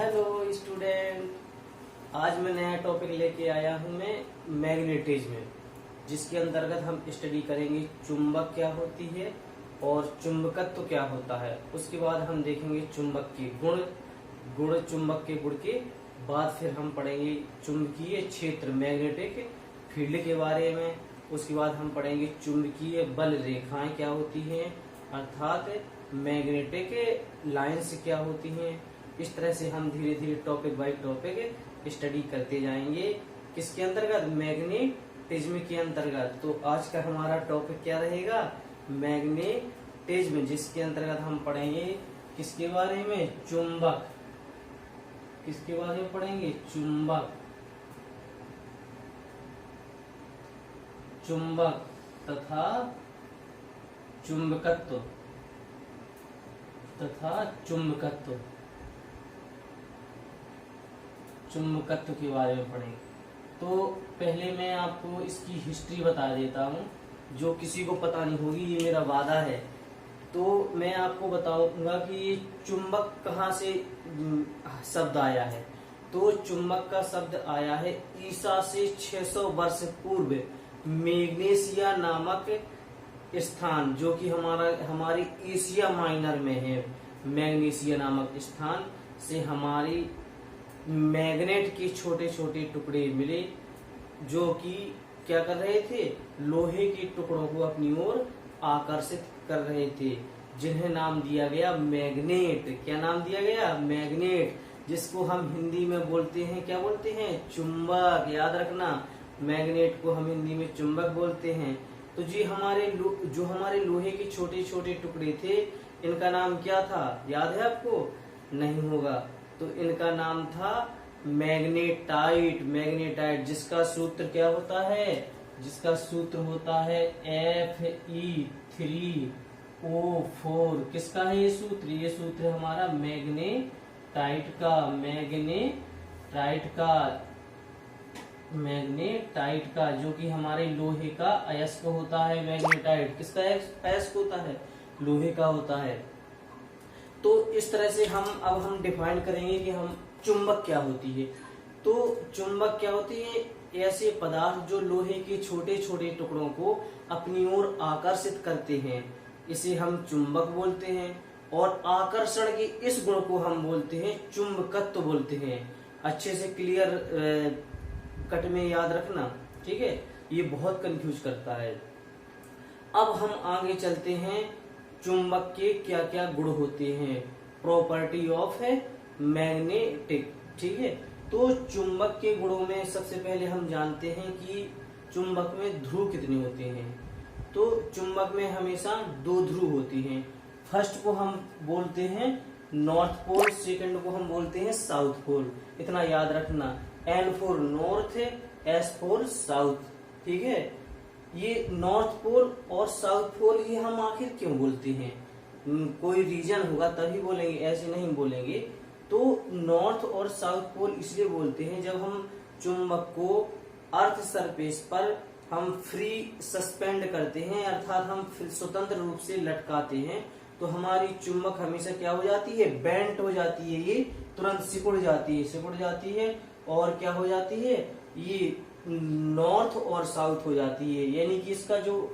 Hello student, आज मैं नया टॉपिक लेके आया हूँ मैं मैग्नेटिज्म, जिसके अंतर्गत हम स्टडी करेंगे चुंबक क्या होती है और चुंबकत्व क्या होता है। उसके बाद हम देखेंगे चुंबक के गुण चुंबक के गुण के बाद फिर हम पढ़ेंगे चुंबकीय क्षेत्र मैग्नेटिक फील्ड के बारे में। उसके बाद हम पढ़ेंगे चुंबकीय बल रेखाएं क्या होती हैं, अर्थात मैग्नेटिक लाइंस क्या होती हैं। इस तरह से हम धीरे धीरे टॉपिक बाय टॉपिक स्टडी करते जाएंगे। किसके अंतर्गत? मैग्नेटिज्म के अंतर्गत। तो आज का हमारा टॉपिक क्या रहेगा? मैग्नेटिज्म, जिसके अंतर्गत हम पढ़ेंगे किसके बारे में? चुंबक। किसके बारे में पढ़ेंगे? चुंबक। चुंबक तथा चुंबकत्व चुंबकत्व के बारे में पढ़ेंगे। तो पहले मैं आपको इसकी हिस्ट्री बता देता हूँ, जो किसी को पता नहीं होगी, ये मेरा वादा है। तो मैं आपको बताऊंगा कि ये चुंबक कहाँ से शब्द आया है। तो चुंबक का शब्द आया है ईसा से 600 वर्ष पूर्व मैग्नेशिया नामक स्थान, जो कि हमारी एशिया माइनर में है। मैग्नेशिया नामक स्थान से हमारी मैग्नेट के छोटे छोटे टुकड़े मिले, जो कि क्या कर रहे थे? लोहे के टुकड़ों को अपनी ओर आकर्षित कर रहे थे, जिन्हें नाम दिया गया मैग्नेट। क्या नाम दिया गया? मैग्नेट, जिसको हम हिंदी में बोलते हैं, क्या बोलते हैं? चुंबक। याद रखना, मैग्नेट को हम हिंदी में चुंबक बोलते हैं। तो जी जो हमारे लोहे के छोटे छोटे टुकड़े थे, इनका नाम क्या था? याद है आपको? नहीं होगा। तो इनका नाम था मैग्नेटाइट, जिसका सूत्र क्या होता है? जिसका सूत्र होता है Fe3O4। किसका है ये सूत्र? ये सूत्र है हमारा मैग्नेटाइट का, जो कि हमारे लोहे का अयस्क होता है। मैग्नेटाइट किसका अयस्क होता है? लोहे का होता है। तो इस तरह से अब हम डिफाइन करेंगे कि हम चुंबक क्या होती है। तो चुंबक क्या होती है? ऐसे पदार्थ जो लोहे के छोटे छोटे टुकड़ों को अपनी ओर आकर्षित करते हैं, इसे हम चुंबक बोलते हैं। और आकर्षण के इस गुण को हम बोलते हैं चुंबकत्व बोलते हैं। अच्छे से क्लियर कट में याद रखना, ठीक है? ये बहुत कंफ्यूज करता है। अब हम आगे चलते हैं, चुंबक के क्या क्या गुण होते हैं। प्रॉपर्टी ऑफ मैग्नेटिक, ठीक है? तो चुंबक के गुणों में सबसे पहले हम जानते हैं कि चुंबक में ध्रुव कितने होते हैं। तो चुंबक में हमेशा 2 ध्रुव होती हैं। फर्स्ट को हम बोलते हैं नॉर्थ पोल, सेकंड को हम बोलते हैं साउथ पोल। इतना याद रखना, N for north, S for south, ठीक है? ये नॉर्थ पोल और साउथ पोल ये हम आखिर क्यों बोलते हैं? कोई रीजन होगा तभी बोलेंगे, ऐसे नहीं बोलेंगे। तो नॉर्थ और साउथ पोल इसलिए बोलते हैं, जब हम चुंबक को अर्थ सरफेस पर हम फ्री सस्पेंड करते हैं, अर्थात हम स्वतंत्र रूप से लटकाते हैं, तो हमारी चुंबक हमेशा क्या हो जाती है? बेंट हो जाती है। ये तुरंत सिकुड़ जाती है और क्या हो जाती है? ये नॉर्थ और साउथ हो जाती है। यानी कि इसका जो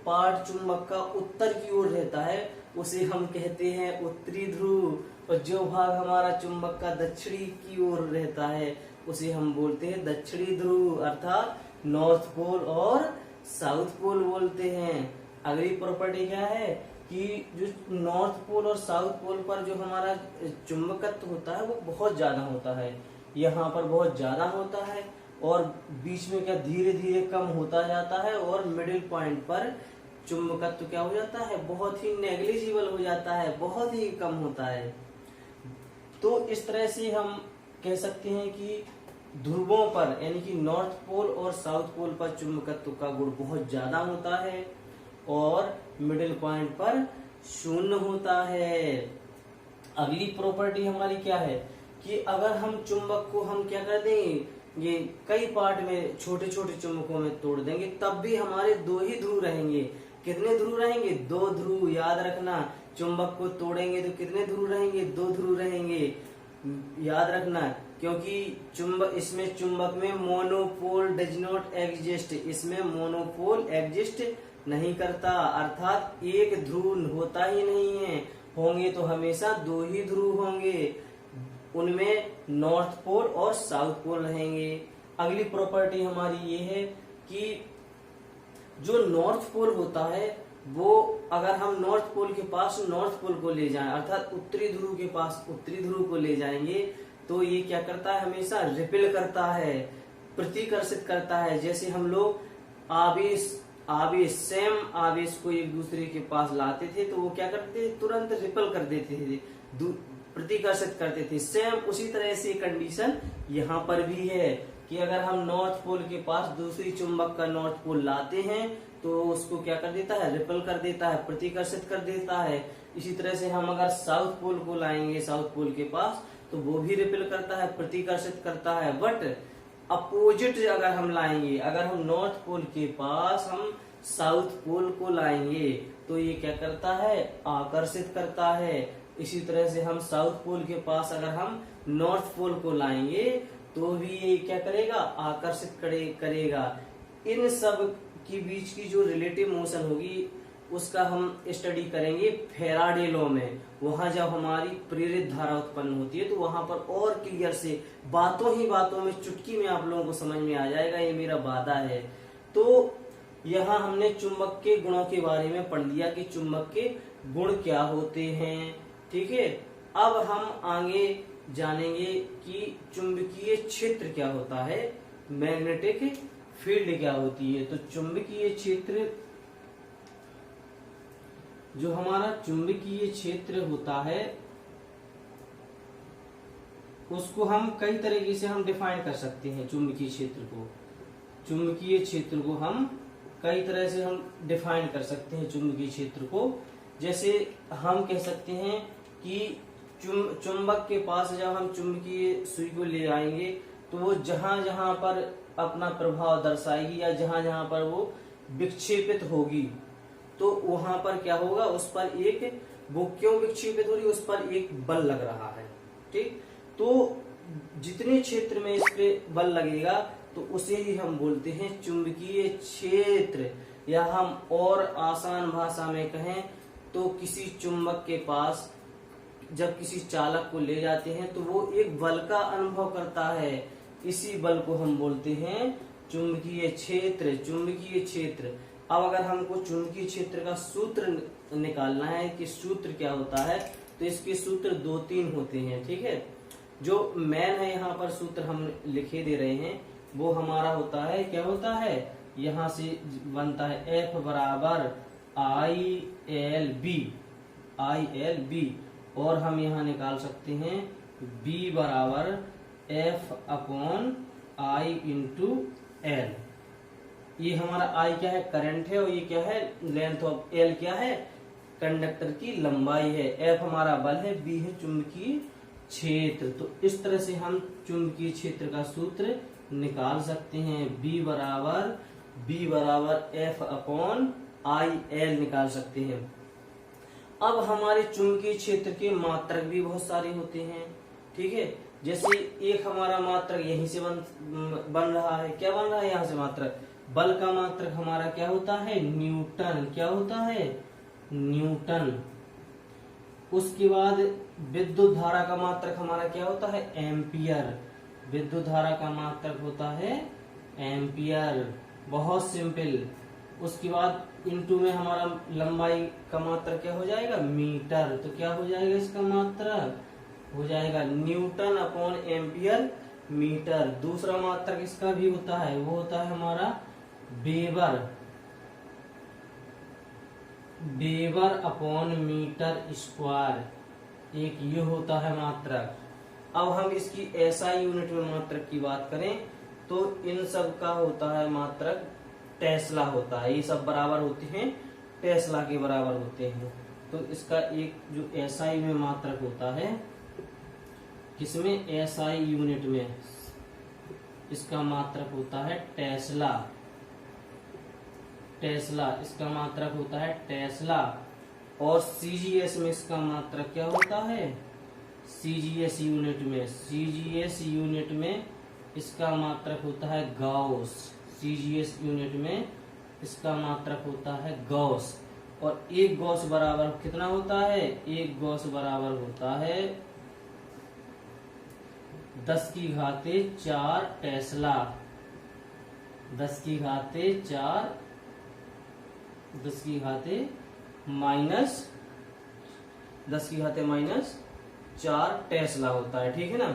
पार्ट चुंबक का उत्तर की ओर रहता है, उसे हम कहते हैं उत्तरी ध्रुव, और जो भाग हमारा चुंबक का दक्षिणी की ओर रहता है, उसे हम बोलते हैं दक्षिणी ध्रुव, अर्थात नॉर्थ पोल और साउथ पोल बोलते हैं। अगली प्रॉपर्टी क्या है कि जो नॉर्थ पोल और साउथ पोल पर जो हमारा चुंबकत्व होता है, वो बहुत ज्यादा होता है। यहाँ पर बहुत ज्यादा होता है और बीच में क्या धीरे धीरे कम होता जाता है, और मिडिल पॉइंट पर चुंबकत्व क्या हो जाता है? बहुत ही नेग्लिजिबल हो जाता है, बहुत ही कम होता है। तो इस तरह से हम कह सकते हैं कि ध्रुवों पर, यानी कि नॉर्थ पोल और साउथ पोल पर चुंबकत्व का गुण बहुत ज्यादा होता है, और मिडिल पॉइंट पर 0 होता है। अगली प्रॉपर्टी हमारी क्या है कि अगर हम चुंबक को हम क्या कर देंगे, ये कई पार्ट में छोटे छोटे चुंबकों में तोड़ देंगे, तब भी हमारे 2 ही ध्रुव रहेंगे। कितने ध्रुव रहेंगे? 2 ध्रुव। याद रखना, चुंबक को तोड़ेंगे तो कितने ध्रुव रहेंगे? 2 ध्रुव रहेंगे। याद रखना, क्योंकि इसमें चुंबक में मोनोपोल डज नॉट एग्जिस्ट, इसमें मोनोपोल एग्जिस्ट नहीं करता, अर्थात एक ध्रुव होता ही नहीं है, होंगे तो हमेशा दो ही ध्रुव होंगे, उनमें नॉर्थ पोल और साउथ पोल रहेंगे। अगली प्रॉपर्टी हमारी ये है कि जो नॉर्थ पोल होता है वो अगर हम नॉर्थ पोल के पास नॉर्थ पोल को ले जाएं, अर्थात उत्तरी ध्रुव के पास उत्तरी ध्रुव को ले जाएंगे, तो ये क्या करता है, हमेशा रिपेल करता है, प्रतिकर्षित करता है। जैसे हम लोग आवेश सेम आवेश को एक दूसरे के पास लाते थे तो वो क्या करते थे, तुरंत रिपेल कर देते थे, प्रतिकर्षित करते थे। सेम उसी तरह से कंडीशन यहाँ पर भी है कि अगर हम नॉर्थ पोल के पास दूसरी चुंबक का नॉर्थ पोल लाते हैं तो उसको क्या कर देता है, रिपेल कर देता है, प्रतिकर्षित कर देता है। इसी तरह से हम अगर साउथ पोल को लाएंगे साउथ पोल के पास तो वो भी रिपेल करता है, प्रतिकर्षित करता है। बट अपोजिट अगर हम लाएंगे, अगर हम नॉर्थ पोल के पास हम साउथ पोल को लाएंगे तो ये क्या करता है, आकर्षित करता है। इसी तरह से हम साउथ पोल के पास अगर हम नॉर्थ पोल को लाएंगे तो भी ये क्या करेगा, आकर्षित करेगा। इन सब के बीच की जो रिलेटिव मोशन होगी उसका हम स्टडी करेंगे फैराडे लॉ में। वहां जब हमारी प्रेरित धारा उत्पन्न होती है तो वहां पर और क्लियर से बातों ही बातों में, चुटकी में आप लोगों को समझ में आ जाएगा, ये मेरा वादा है। तो यहाँ हमने चुंबक के गुणों के बारे में पढ़ लिया कि चुंबक के गुण क्या होते हैं, ठीक है। अब हम आगे जानेंगे कि चुंबकीय क्षेत्र क्या होता है, मैग्नेटिक फील्ड क्या होती है। तो चुंबकीय क्षेत्र, जो हमारा चुंबकीय क्षेत्र होता है उसको हम कई तरीके से हम डिफाइन कर सकते हैं। चुंबकीय क्षेत्र को हम कई तरह से हम डिफाइन कर सकते हैं चुंबकीय क्षेत्र को। जैसे हम कह सकते हैं कि चुंबक के पास जब हम चुंबकीय सुई को ले आएंगे तो वो जहां जहां पर अपना प्रभाव दर्शाएगी या जहां जहां पर वो विक्षेपित होगी तो वहां पर क्या होगा, उस पर एक, वो क्यों विक्षेपित हो रही है, उस पर एक बल लग रहा है, ठीक। तो जितने क्षेत्र में इस पे बल लगेगा तो उसे ही हम बोलते हैं चुंबकीय क्षेत्र। या हम और आसान भाषा में कहें तो किसी चुंबक के पास जब किसी चालक को ले जाते हैं तो वो एक बल का अनुभव करता है, इसी बल को हम बोलते हैं चुंबकीय क्षेत्र। अब अगर हमको चुंबकीय क्षेत्र का सूत्र निकालना है कि सूत्र क्या होता है तो इसके सूत्र 2-3 होते हैं, ठीक है। जो मेन है यहाँ पर सूत्र हम लिखे दे रहे हैं वो हमारा होता है, क्या होता है, यहाँ से बनता है F बराबर ILB, और हम यहाँ निकाल सकते हैं B बराबर F upon I into L। ये हमारा I क्या है, करंट है, और ये क्या है, लेंथ ऑफ L क्या है, कंडक्टर की लंबाई है, F हमारा बल है, B है चुंबकीय क्षेत्र। तो इस तरह से हम चुंबकीय क्षेत्र का सूत्र निकाल सकते हैं। B बराबर F अपॉन IL निकाल सकते हैं। अब हमारे चुंबकीय क्षेत्र के मात्रक भी बहुत सारे होते हैं, ठीक है। जैसे एक हमारा मात्रक यहीं से बन रहा है, क्या बन रहा है यहाँ से मात्रक, बल का मात्रक हमारा क्या होता है, न्यूटन। क्या होता है, न्यूटन। उसके बाद विद्युत धारा का मात्रक हमारा क्या होता है, एम्पियर। विद्युत धारा का मात्रक होता है एम्पियर, बहुत सिंपल। उसके बाद इनटू में हमारा लंबाई का मात्रक क्या हो जाएगा, मीटर। तो क्या हो जाएगा, इसका मात्रक हो जाएगा न्यूटन अपॉन एम्पियर मीटर। दूसरा मात्रक इसका भी होता है, वो होता है हमारा वेबर अपॉन मीटर स्क्वायर। एक ये होता है मात्रक। अब हम इसकी SI यूनिट में मात्रक की बात करें तो इन सब का होता है मात्रक टेस्ला होता है। ये सब बराबर होते हैं, टेस्ला के बराबर होते हैं। तो इसका एक जो SI में मात्रक होता है, किसमें, SI यूनिट में, इसका मात्रक होता है टेस्ला। इसका मात्रक होता है टेस्ला। और CGS में इसका मात्रक क्या होता है, सीजीएस यूनिट में, सीजीएस यूनिट में इसका मात्रक होता है गॉस। सीजीएस यूनिट में इसका मात्रक होता है गॉस। और एक गॉस बराबर कितना होता है? एक गॉस बराबर होता है 10⁴ टेस्ला। 10⁻⁴ -10⁻⁴ टेस्ला होता है, ठीक है ना।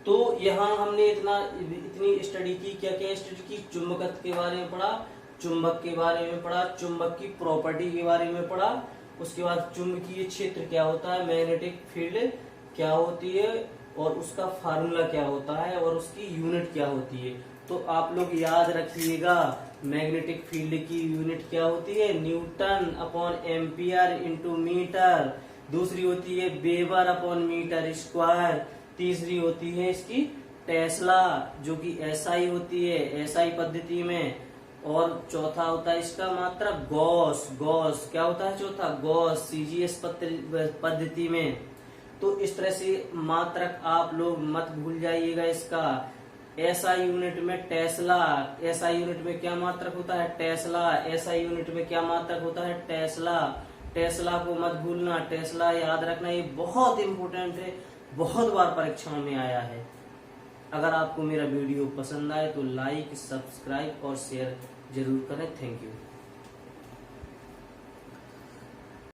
तो यहाँ हमने इतनी स्टडी की। क्या क्या स्टडी की? चुंबकत्व के बारे में पढ़ा, चुंबक के बारे में पढ़ा, चुंबक की प्रॉपर्टी के बारे में पढ़ा, उसके बाद चुंबकीय क्षेत्र क्या होता है, मैग्नेटिक फील्ड क्या होती है और उसका फार्मूला क्या होता है और उसकी यूनिट क्या होती है। तो आप लोग याद रखिएगा, मैग्नेटिक फील्ड की यूनिट क्या होती है? Newton upon ampere into metre. दूसरी होती है वेबर अपॉन मीटर स्क्वायर। तीसरी होती है इसकी टेस्ला, जो कि एसआई होती है, एसआई पद्धति में। और चौथा होता है इसका मात्रक गॉस। गॉस क्या होता है? चौथा गॉस, सीजीएस पद्धति में। तो इस तरह से मात्रक आप लोग मत भूल जाइएगा इसका। एसआई यूनिट में टेस्ला, एसआई यूनिट में क्या मात्रक होता है? टेस्ला। एसआई यूनिट में क्या मात्रक होता है? टेस्ला। टेस्ला को मत भूलना, टेस्ला याद रखना, ये बहुत इंपॉर्टेंट है, बहुत बार परीक्षाओं में आया है। अगर आपको मेरा वीडियो पसंद आए तो लाइक, सब्सक्राइब और शेयर जरूर करें। Thank you.